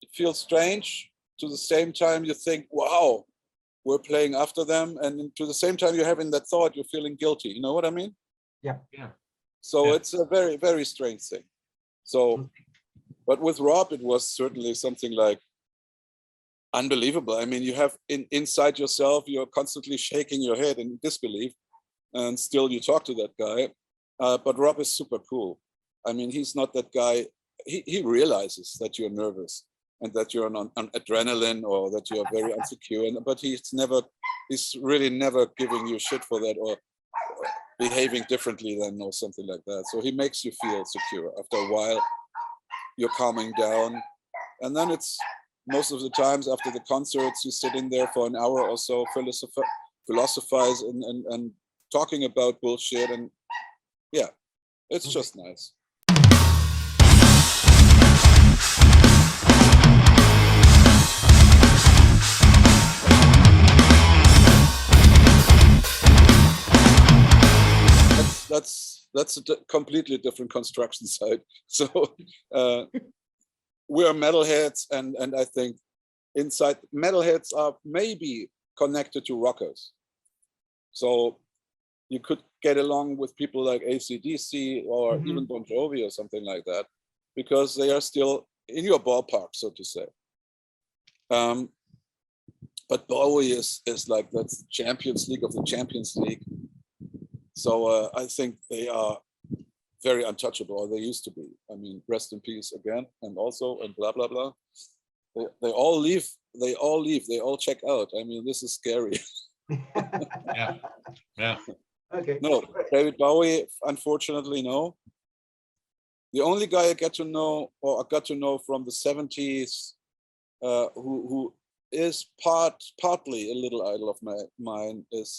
It feels strange. To the same time, you think, wow, we're playing after them, and to the same time, you're having that thought, you're feeling guilty. You know what I mean? Yeah. So it's a very, very strange thing. So, but with Rob, it was certainly something like unbelievable. I mean, you have inside yourself, you're constantly shaking your head in disbelief, and still you talk to that guy. But Rob is super cool. I mean, he's not that guy. He realizes that you're nervous and that you're on adrenaline, or that you're very insecure. But he's really never giving you shit for that, or behaving differently than or something like that. So he makes you feel secure after a while. you're calming down. And then it's most of the times after the concerts, you're sitting there for an hour or so, philosophize and talking about bullshit. And yeah, it's just nice. That's a completely different construction site. So we're metalheads, and I think inside metalheads are maybe connected to rockers. So you could get along with people like AC/DC or even Bon Jovi or something like that, because they are still in your ballpark, so to say. But Bowie is like that's the Champions League of the Champions League. So I think they are very untouchable, or they used to be. I mean, rest in peace again, and also, and blah, blah, blah. They all leave, they all check out. I mean, this is scary. Yeah. Okay. No, David Bowie, unfortunately, no. The only guy I got to know from the 70s, who is partly a little idol of mine, is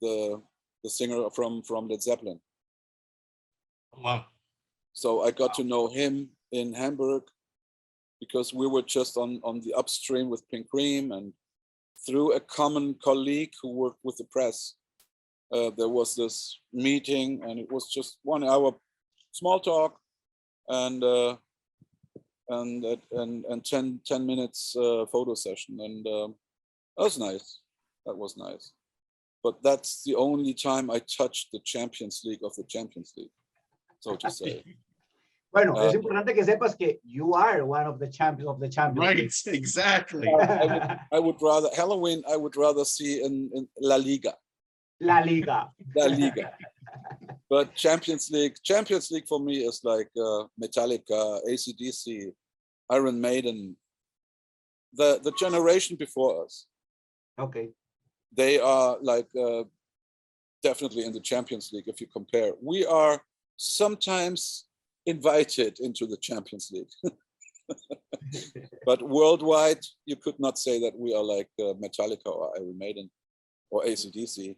the singer from Led Zeppelin. Wow. So I got to know him in Hamburg because we were just on the upstream with Pink Cream, and through a common colleague who worked with the press, there was this meeting, and it was just 1 hour small talk and 10 minutes photo session, and that was nice. That was nice. But that's the only time I touched the Champions League of the Champions League, so to say. Bueno, es importante que sepas que you are one of the champions of the Champions Right, League. exactly. I would rather Helloween. I would rather see in La Liga. La Liga. La Liga. But Champions League for me is like Metallica, AC/DC, Iron Maiden, the generation before us. Okay. They are like definitely in the Champions League if you compare. We are sometimes invited into the Champions League. But worldwide, you could not say that we are like Metallica or Iron Maiden or AC/DC.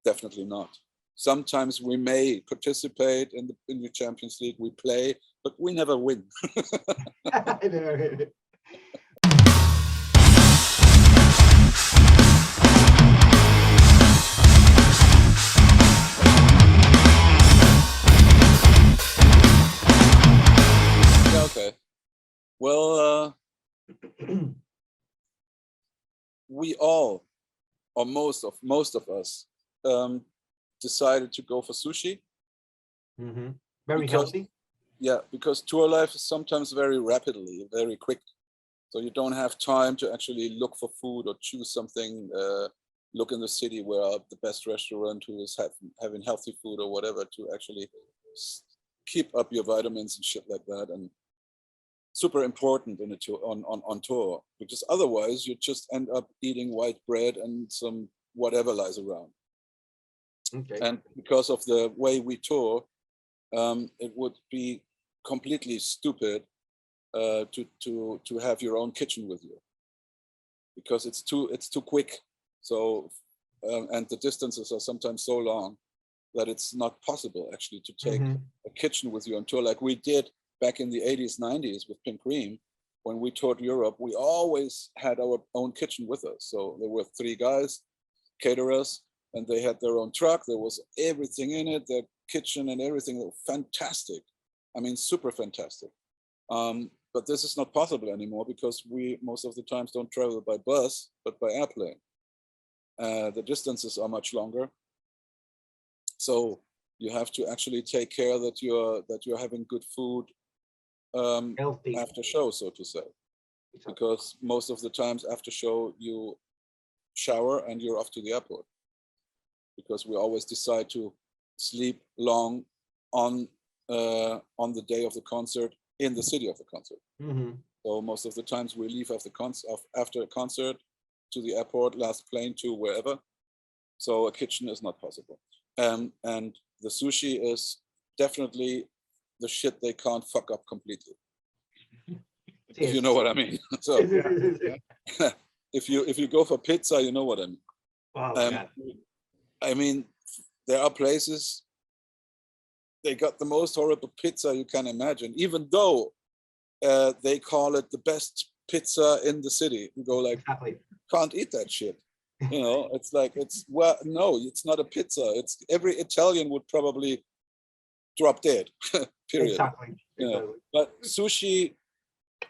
Definitely not. Sometimes we may participate in the Champions League, we play, but we never win. Okay. Well, we all, or most of us, decided to go for sushi. Very healthy. Yeah, because tour life is sometimes very rapidly, very quick. So you don't have time to actually look for food or choose something, look in the city where the best restaurant who is having healthy food or whatever, to actually keep up your vitamins and shit like that. And super important in a tour, on tour, because otherwise you just end up eating white bread and some whatever lies around. Okay. And because of the way we tour, it would be completely stupid to have your own kitchen with you, because it's too quick. So and the distances are sometimes so long that it's not possible actually to take a kitchen with you on tour, like we did back in the 80s, 90s with Pink Cream. When we toured Europe, we always had our own kitchen with us. So there were 3 guys, caterers, and they had their own truck. There was everything in it, their kitchen and everything. Fantastic. I mean, super fantastic. But this is not possible anymore because we most of the times don't travel by bus, but by airplane. The distances are much longer. So you have to actually take care that you're having good food after show, so to say. Because most of the times after show you shower and you're off to the airport. Because we always decide to sleep long on the day of the concert in the city of the concert. So most of the times we leave after a concert to the airport, last plane to wherever. So a kitchen is not possible. And the sushi is definitely the shit they can't fuck up completely. If you know what I mean. So if you go for pizza, you know what I mean. Wow, I mean, there are places they got the most horrible pizza you can imagine, even though they call it the best pizza in the city. You go like, can't eat that shit. You know, it's like, well, no, it's not a pizza. It's every Italian would probably drop dead. Period. Exactly. You know? But sushi,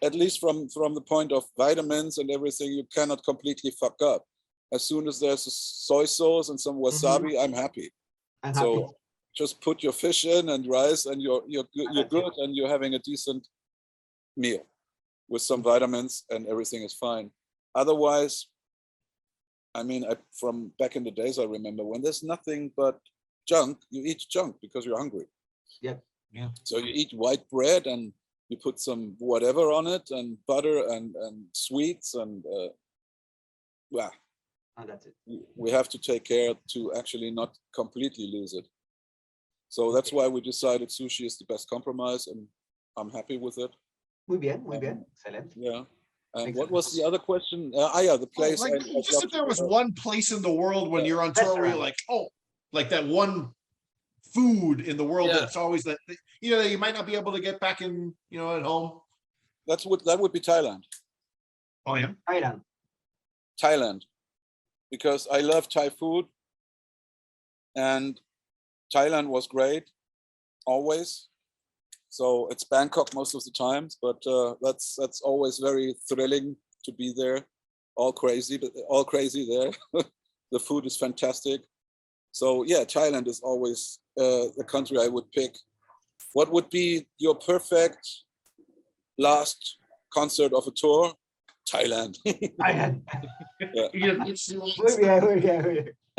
at least from the point of vitamins and everything, you cannot completely fuck up. As soon as there's a soy sauce and some wasabi, I'm happy. So just put your fish in and rice, and you're good, and you're having a decent meal with some vitamins, and everything is fine. Otherwise, I mean, from back in the days, I remember when there's nothing but junk, you eat junk because you're hungry. Yeah. So you eat white bread and you put some whatever on it, and butter and sweets, and well, that's it. We have to take care to actually not completely lose it. So that's why we decided sushi is the best compromise, and I'm happy with it. Muy bien, excelente. Yeah. And what was the other question? Yeah, the place. Like, just if there was one place in the world when you're on tour where you're like, oh, like that one food in the world that's always that, you know, you might not be able to get back in, you know, at home. That would be Thailand. Oh yeah. Thailand, because I love Thai food, and Thailand was great, always. So it's Bangkok most of the times, but that's always very thrilling to be there. All crazy there. The food is fantastic. So yeah, Thailand is always the country I would pick. What would be your perfect last concert of a tour? Thailand. Thailand. Yeah.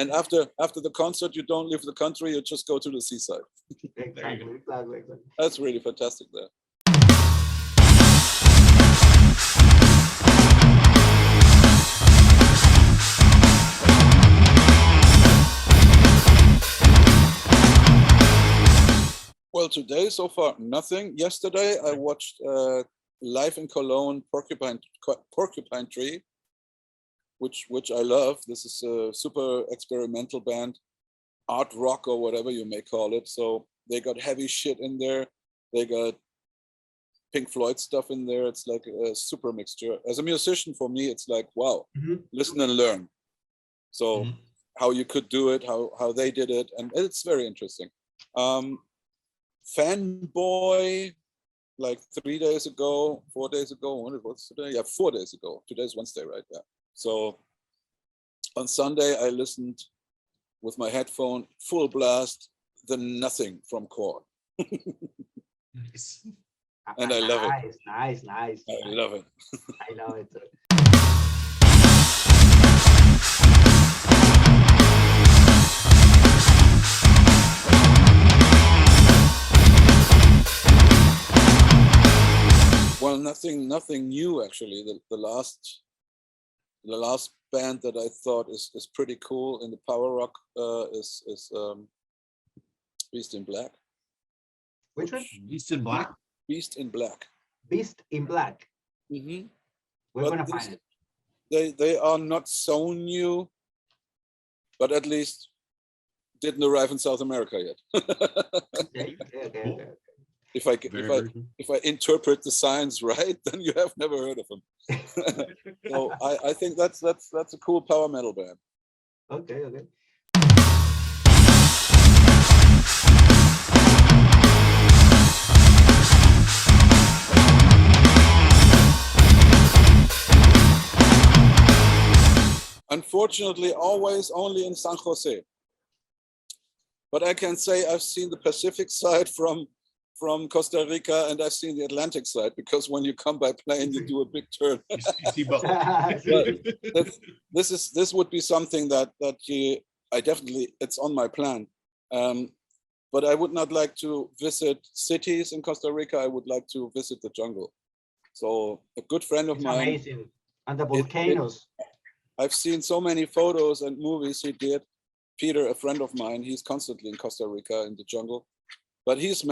And after the concert, you don't leave the country, you just go to the seaside. Exactly. That's really fantastic there. Well, today so far nothing. Yesterday I watched live in Cologne Porcupine Tree, which I love. This is a super experimental band, art rock or whatever you may call it. So they got heavy shit in there. They got Pink Floyd stuff in there. It's like a super mixture. As a musician, for me, it's like, wow, listen and learn. So how you could do it, how they did it, and it's very interesting. Fanboy, like 4 days ago, when it was today? Yeah, 4 days ago. Today's Wednesday, right? Yeah. So on Sunday, I listened with my headphone, full blast, the Nothing from Korn. Nice. And I love it. Nice. I love it. I love it. Well, nothing new actually. The last band that I thought is pretty cool in the power rock is Beast in Black. Which one? Beast in Black. Beast in Black. Beast in Black. Mm-hmm. We're gonna find it. They are not so new, but at least didn't arrive in South America yet. Okay. If I interpret the signs right, then you have never heard of them. So I think that's a cool power metal band. Okay. Unfortunately, always only in San Jose. But I can say I've seen the Pacific side from Costa Rica, and I've seen the Atlantic side, because when you come by plane, you do a big turn. You see both. This would be something that I definitely, it's on my plan. But I would not like to visit cities in Costa Rica. I would like to visit the jungle. So a good friend of mine. Amazing. And the volcanoes. I've seen so many photos and movies he did. Peter, a friend of mine, he's constantly in Costa Rica in the jungle. But he's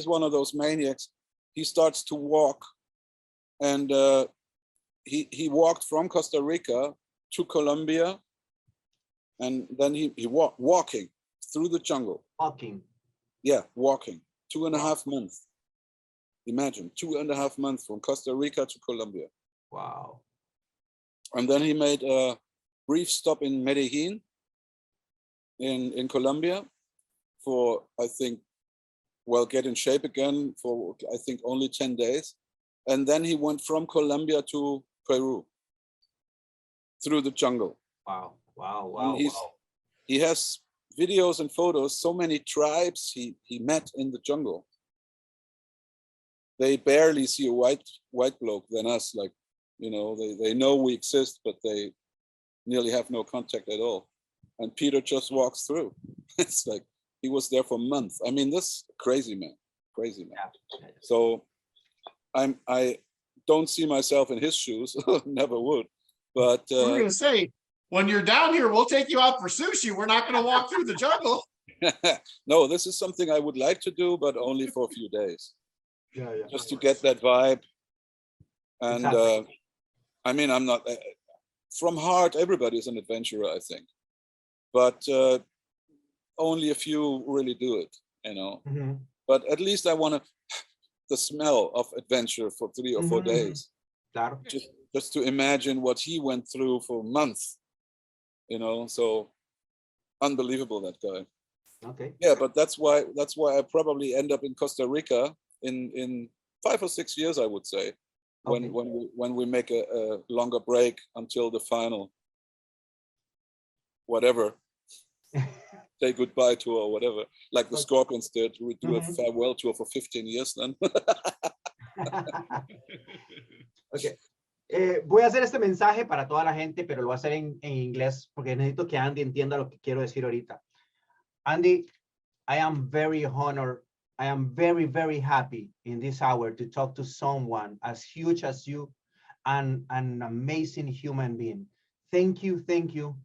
one of those maniacs. He starts to walk, and he walked from Costa Rica to Colombia, and then he walking through the jungle. Walking. Yeah, walking. 2.5 months. Imagine 2.5 months from Costa Rica to Colombia. Wow. And then he made a brief stop in Medellin in Colombia for, I think, well, get in shape again for, I think, only 10 days. And then he went from Colombia to Peru through the jungle. Wow, wow, wow, wow. He has videos and photos, so many tribes he met in the jungle. They barely see a white bloke than us, like, you know, they know we exist, but they nearly have no contact at all. And Peter just walks through. It's like he was there for months. I mean, this crazy man. Yeah. So I don't see myself in his shoes, never would. But we're gonna say, when you're down here, we'll take you out for sushi. We're not gonna walk through the jungle. No, this is something I would like to do, but only for a few days. Yeah. Just to get that vibe. And Exactly. I mean, I'm not, from heart, everybody is an adventurer, I think. But only a few really do it, you know. Mm-hmm. But at least I want the smell of adventure for 3 or 4 days. Claro. Just to imagine what he went through for months, you know. So unbelievable, that guy. Okay. Yeah, but that's why I probably end up in Costa Rica in 5 or 6 years, I would say, when we make a longer break until the final, whatever, say goodbye tour or whatever, like the Scorpions did. We do a farewell tour for 15 years then. Okay. Voy a hacer este mensaje para toda la gente, pero lo voy a hacer en inglés porque necesito que Andy entienda lo que quiero decir ahorita. Andy, I am very honored. I am very, very happy in this hour to talk to someone as huge as you and an amazing human being. Thank you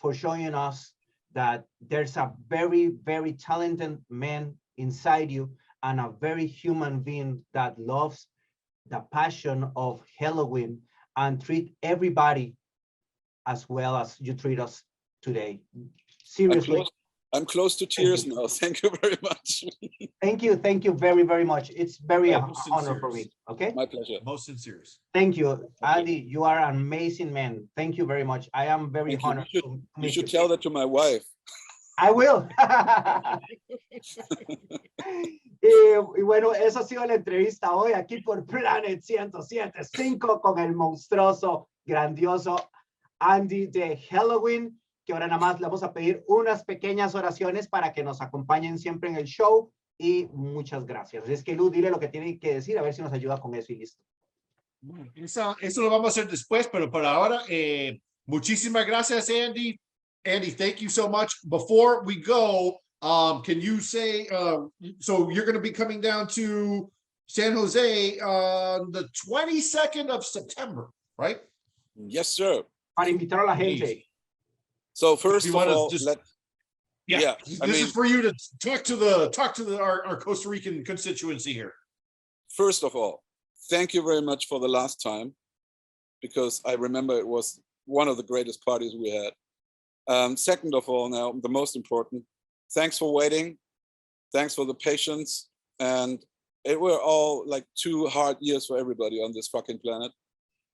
for showing us that there's a very, very talented man inside you and a very human being that loves the passion of Helloween and treat everybody as well as you treat us today. Seriously. I'm close to tears now. Thank you very much. Thank you very, very much. It's very an honor for me. Okay. My pleasure. Most sincere. Thank you, Andy. You are an amazing man. Thank you very much. I am very honored. You should tell that to my wife. I will. Y bueno, eso ha sido la entrevista hoy aquí por Planet 107.5 con el monstruoso, grandioso Andy de Helloween, que ahora nada más le vamos a pedir unas pequeñas oraciones para que nos acompañen siempre en el show y muchas gracias. Es que Lu, dile lo que tiene que decir, a ver si nos ayuda con eso y listo. Eso lo vamos a hacer después, pero por ahora, muchísimas gracias, Andy. Andy, thank you so much. Before we go, can you say, so you're going to be coming down to San Jose on the 22nd of September, right? Yes, sir. Para invitar a la gente. So first of all, this I mean, is for you to talk to our Costa Rican constituency here. First of all, thank you very much for the last time, because I remember it was one of the greatest parties we had. Second of all, now the most important, thanks for waiting, thanks for the patience, and it were all like 2 hard years for everybody on this fucking planet.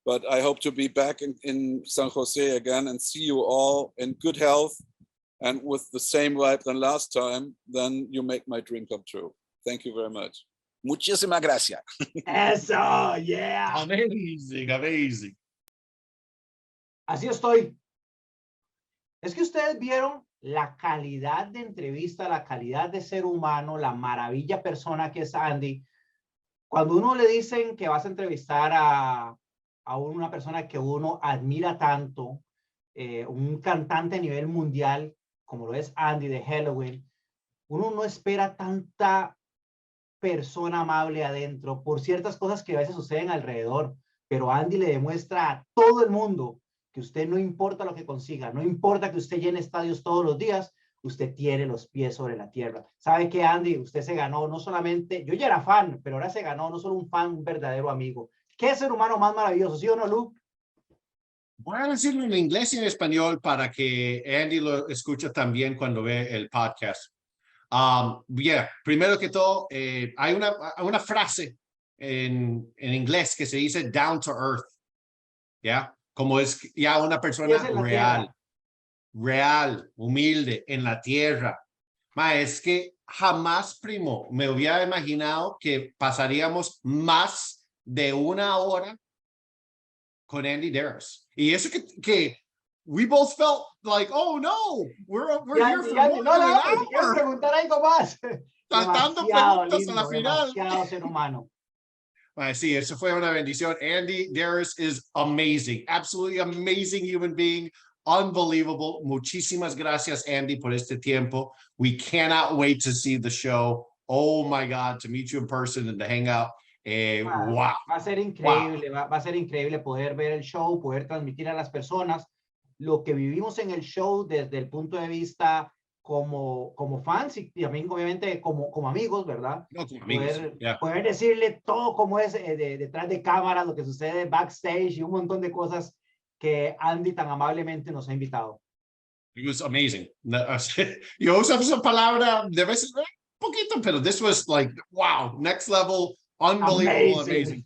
But I hope to be back in San Jose again and see you all in good health and with the same vibe than last time. Then you make my dream come true. Thank you very much. Muchísimas gracias. Eso, yeah. Amazing. Así estoy. Es que ustedes vieron la calidad de entrevista, la calidad de ser humano, la maravilla persona que es Andy. Cuando uno le dicen que vas a entrevistar a una persona que uno admira tanto, un cantante a nivel mundial, como lo es Andy de Helloween, uno no espera tanta persona amable adentro por ciertas cosas que a veces suceden alrededor, pero Andy le demuestra a todo el mundo que usted no importa lo que consiga, no importa que usted llene estadios todos los días, usted tiene los pies sobre la tierra. ¿Sabe qué, Andy? Usted se ganó no solamente, yo ya era fan, pero ahora se ganó no solo un fan, un verdadero amigo. ¿Qué ser humano más maravilloso? ¿Sí o no, Lu? Voy a decirlo en inglés y en español para que Andy lo escuche también cuando ve el podcast. Primero que todo, hay una frase en inglés que se dice down to earth, ¿ya? Como es ya una persona real, humilde, en la tierra. Es que jamás, primo, me hubiera imaginado que pasaríamos más de una hora con Andi Deris. Y eso que we both felt like, oh no, we're here for more than an hour. Si quieren preguntar algo más. Dando Demasiado preguntas lindo, a la final. demasiado ser humano. Sí, eso fue una bendición. Andi Deris is amazing, absolutely amazing human being, unbelievable. Muchísimas gracias, Andy, por este tiempo. We cannot wait to see the show. Oh my God, to meet you in person and to hang out. Wow. Va a ser increíble, va a ser increíble poder ver el show, poder transmitir a las personas lo que vivimos en el show desde el punto de vista como fans y también obviamente como amigos, ¿verdad? No, como amigos. Poder decirle todo como es detrás de cámaras, lo que sucede backstage y un montón de cosas que Andy tan amablemente nos ha invitado. It was amazing. Yo uso esa palabra de veces poquito, pero this was like, wow, next level, unbelievable, amazing.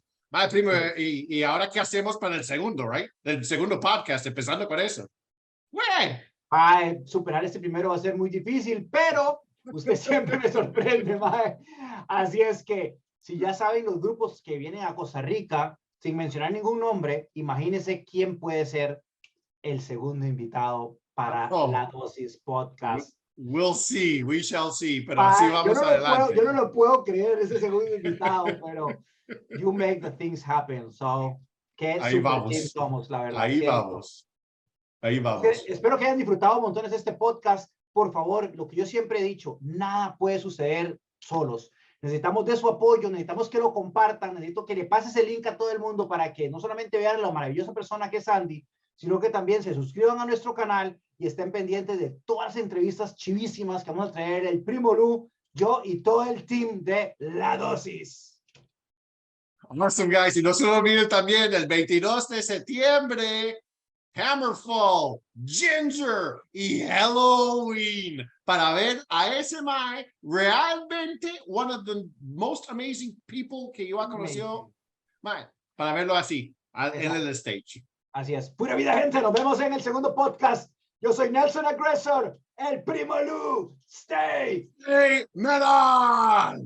Primo, y ahora qué hacemos para el segundo, right? El segundo podcast, empezando con eso. Güey. Superar este primero va a ser muy difícil, pero usted siempre me sorprende, mae. Así es que, si ya saben los grupos que vienen a Costa Rica, sin mencionar ningún nombre, imagínense quién puede ser el segundo invitado para la Dosis Podcast. We'll see, we shall see, pero así vamos adelante. Yo no lo puedo creer, ese segundo invitado, pero you make the things happen, so qué super team somos, la verdad. Ahí vamos. Espero que hayan disfrutado montones de este podcast. Por favor, lo que yo siempre he dicho, nada puede suceder solos. Necesitamos de su apoyo, necesitamos que lo compartan, necesito que le pases el link a todo el mundo para que no solamente vean la maravillosa persona que es Andy, sino que también se suscriban a nuestro canal y estén pendientes de todas las entrevistas chivísimas que vamos a traer el Primo Lu, yo y todo el team de La Dosis. Awesome, guys. Y no se lo olviden también, el 22 de septiembre, Hammerfall, Ginger y Helloween, para ver a ese mae, realmente one of the most amazing people que yo he conocido, mae, para verlo así, en el stage. Así es. Pura vida, gente. Nos vemos en el segundo podcast. Yo soy Nelson Aggressor, el Primo Lu. Stay metal.